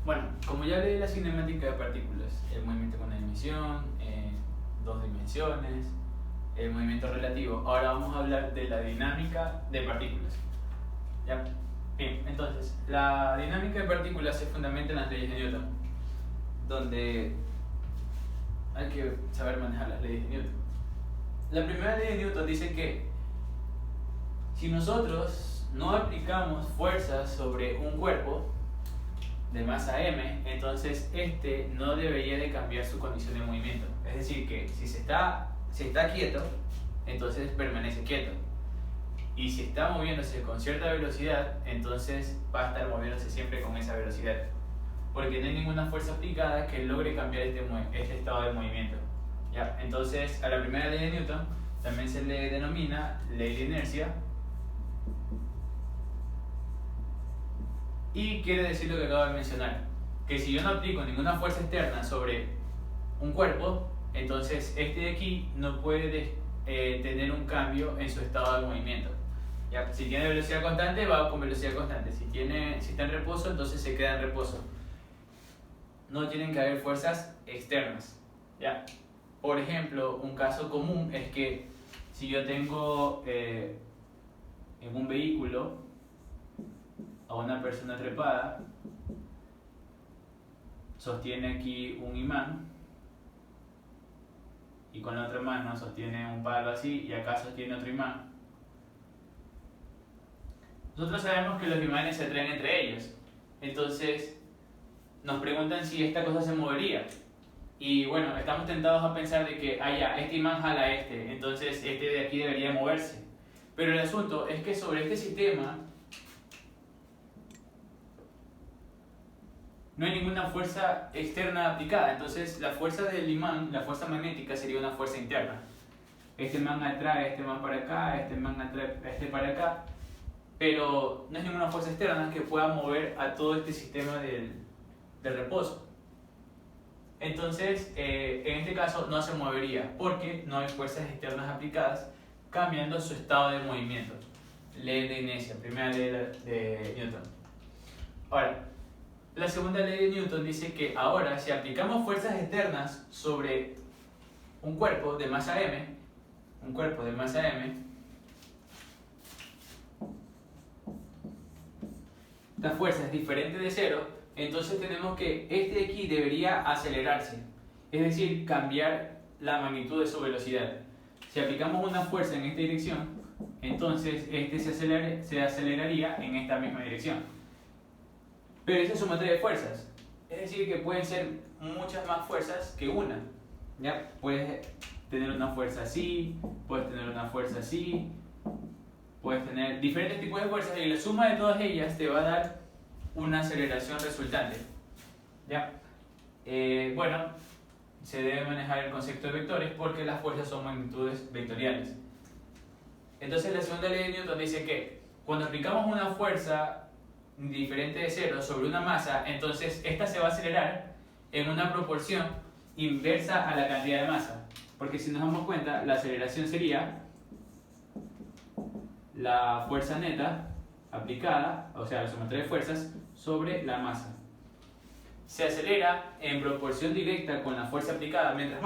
Bueno, como ya hablé de la cinemática de partículas, el movimiento con una dimensión, dos dimensiones, el movimiento relativo, ahora vamos a hablar de la dinámica de partículas. ¿Ya? Bien, entonces, la dinámica de partículas se fundamenta en las leyes de Newton, donde hay que saber manejar las leyes de Newton. La primera ley de Newton dice que si nosotros no aplicamos fuerzas sobre un cuerpo de masa m, entonces este no debería de cambiar su condición de movimiento. Es decir, que si está quieto, entonces permanece quieto. Y si está moviéndose con cierta velocidad, entonces va a estar moviéndose siempre con esa velocidad. Porque no hay ninguna fuerza aplicada que logre cambiar este estado de movimiento. ¿Ya? Entonces, a la primera ley de Newton también se le denomina ley de inercia. Y quiere decir lo que acabo de mencionar, que si yo no aplico ninguna fuerza externa sobre un cuerpo, entonces este de aquí no puede tener un cambio en su estado de movimiento. ¿Ya? Si tiene velocidad constante, va con velocidad constante. Si está en reposo, entonces se queda en reposo. No tienen que haber fuerzas externas. ¿Ya? Por ejemplo, un caso común es que si yo tengo en un vehículo a una persona trepada, sostiene aquí un imán y con la otra mano sostiene un palo así y acá sostiene otro imán. Nosotros sabemos que los imanes se atraen entre ellos, entonces nos preguntan si esta cosa se movería. Y bueno, estamos tentados a pensar de que, este imán jala a este, entonces este de aquí debería moverse. Pero el asunto es que sobre este sistema no hay ninguna fuerza externa aplicada, entonces la fuerza del imán, la fuerza magnética, sería una fuerza interna. Este imán atrae a este imán para acá, este imán atrae a este para acá, pero no hay ninguna fuerza externa que pueda mover a todo este sistema del reposo. Entonces, en este caso no se movería porque no hay fuerzas externas aplicadas cambiando su estado de movimiento. Ley de inercia, primera ley de Newton. Ahora, la segunda ley de Newton dice que ahora si aplicamos fuerzas externas sobre un cuerpo de masa m, la fuerza es diferente de cero, entonces tenemos que este de aquí debería acelerarse, es decir, cambiar la magnitud de su velocidad. Si aplicamos una fuerza en esta dirección, entonces este se aceleraría en esta misma dirección. Pero esa es su materia de fuerzas, es decir, que pueden ser muchas más fuerzas que una. ¿Ya? Puedes tener una fuerza así, puedes tener una fuerza así, puedes tener diferentes tipos de fuerzas y la suma de todas ellas te va a dar una aceleración resultante. ¿Ya? Bueno, se debe manejar el concepto de vectores porque las fuerzas son magnitudes vectoriales. Entonces la segunda ley de Newton dice que cuando aplicamos una fuerza diferente de cero sobre una masa, entonces esta se va a acelerar en una proporción inversa a la cantidad de masa. Porque si nos damos cuenta, la aceleración sería la fuerza neta aplicada, o sea, la sumatoria de fuerzas, sobre la masa. Se acelera en proporción directa con la fuerza aplicada. Mientras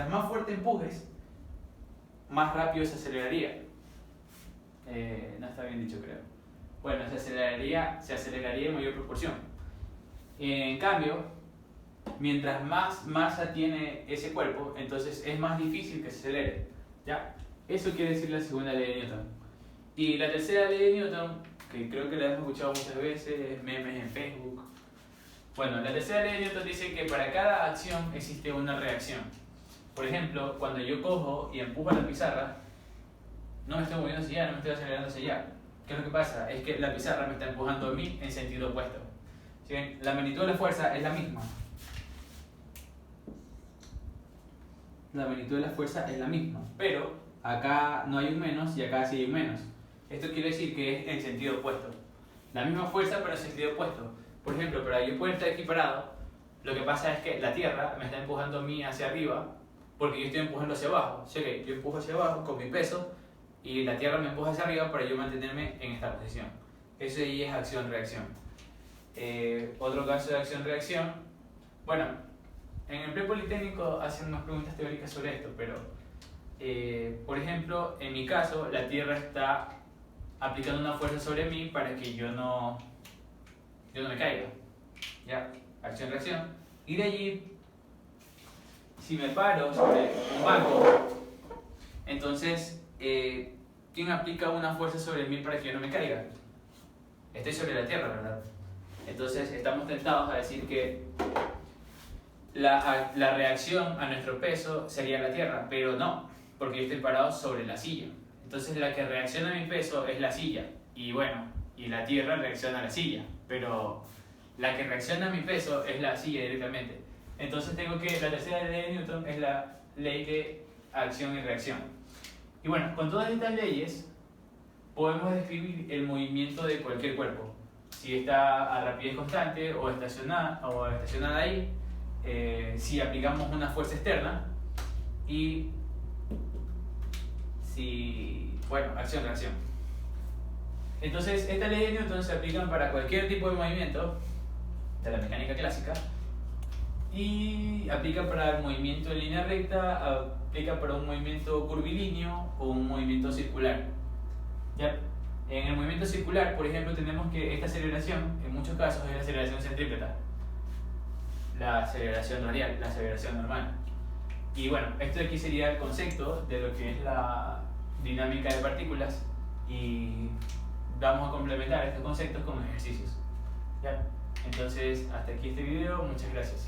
más fuerte empujes, más rápido se aceleraría. No está bien dicho, creo. Bueno, se aceleraría en mayor proporción. En cambio, mientras más masa tiene ese cuerpo, entonces es más difícil que se acelere. ¿Ya? Eso quiere decir la segunda ley de Newton. Y la tercera ley de Newton, que creo que la hemos escuchado muchas veces, memes en Facebook. Bueno, la tercera ley de Newton dice que para cada acción existe una reacción. Por ejemplo, cuando yo cojo y empujo la pizarra, no me estoy moviendo hacia allá, no me estoy acelerando hacia allá. ¿Qué es lo que pasa? Es que la pizarra me está empujando a mí en sentido opuesto. ¿Sí ven? La magnitud de la fuerza es la misma. La magnitud de la fuerza es la misma, pero acá no hay un menos y acá sí hay un menos. Esto quiere decir que es en sentido opuesto. La misma fuerza pero en sentido opuesto. Por ejemplo, para yo poder estar aquí parado, lo que pasa es que la Tierra me está empujando a mí hacia arriba porque yo estoy empujando hacia abajo. ¿Sí? Okay, yo empujo hacia abajo con mi peso y la Tierra me empuja hacia arriba para yo mantenerme en esta posición. Eso ahí es acción-reacción. Otro caso de acción-reacción. Bueno, en el prepolitécnico hacen unas preguntas teóricas sobre esto, pero por ejemplo, en mi caso, la Tierra está aplicando una fuerza sobre mí para que yo no me caiga. ¿Ya? Acción-reacción. Y de allí, si me paro sobre un banco, entonces, ¿quién aplica una fuerza sobre mí para que yo no me caiga? Estoy sobre la Tierra, ¿verdad? Entonces, estamos tentados a decir que la reacción a nuestro peso sería la Tierra, pero no, porque yo estoy parado sobre la silla. Entonces, la que reacciona a mi peso es la silla. Y bueno, y la Tierra reacciona a la silla, pero la que reacciona a mi peso es la silla directamente. Entonces, tengo que, la tercera ley de Newton es la ley de acción y reacción. Y bueno, con todas estas leyes podemos describir el movimiento de cualquier cuerpo. Si está a rapidez constante o estacionada ahí, si aplicamos una fuerza externa y si, bueno, acción-reacción. Entonces, estas leyes de Newton se aplican para cualquier tipo de movimiento de la mecánica clásica y aplica para el movimiento en línea recta, aplica para un movimiento curvilíneo o un movimiento circular. ¿Ya? En el movimiento circular, por ejemplo, tenemos que esta aceleración, en muchos casos, es la aceleración centrípeta, la aceleración radial, la aceleración normal. Y bueno, esto de aquí sería el concepto de lo que es la dinámica de partículas y vamos a complementar estos conceptos con ejercicios. ¿Ya? Entonces, hasta aquí este video, muchas gracias.